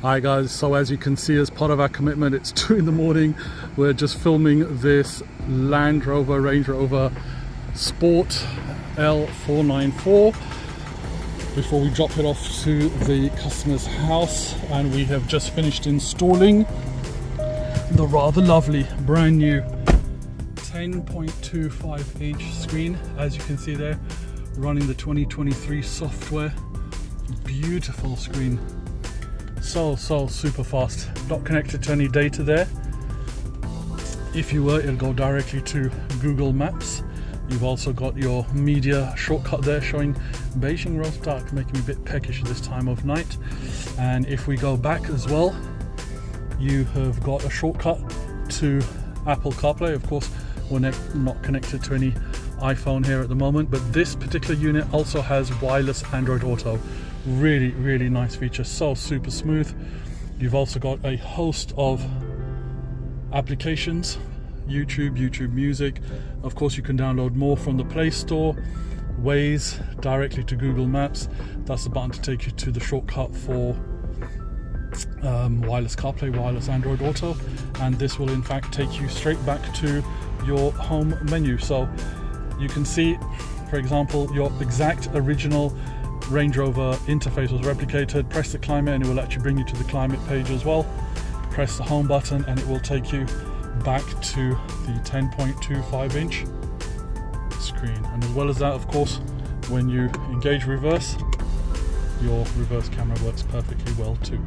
Hi guys, so as you can see, as part of our commitment, it's 2 in the morning. We're just filming this Range Rover Sport L494 before we drop it off to the customer's house, and we have just finished installing the rather lovely brand new 10.25 inch screen. As you can see there, running the 2023 software. Beautiful screen, so super fast, not connected to any data there. If you were, it'll go directly to Google Maps. You've also got your media shortcut there showing Beijing roast duck, making me a bit peckish at this time of night. And if we go back as well, you have got a shortcut to Apple Carplay. Of course, we're not connected to any iPhone here at the moment, but this particular unit also has wireless Android Auto. Really nice feature, so super smooth. You've also got a host of applications, YouTube Music. Of course, you can download more from the Play Store. Waze, directly to Google Maps. That's the button to take you to the shortcut for wireless CarPlay, wireless Android Auto, and this will in fact take you straight back to your home menu. So you can see, for example, your exact original Range Rover interface was replicated. Press the climate and it will actually bring you to the climate page as well. Press the home button and it will take you back to the 10.25 inch screen. And as well as that, of course, when you engage reverse, your reverse camera works perfectly well too.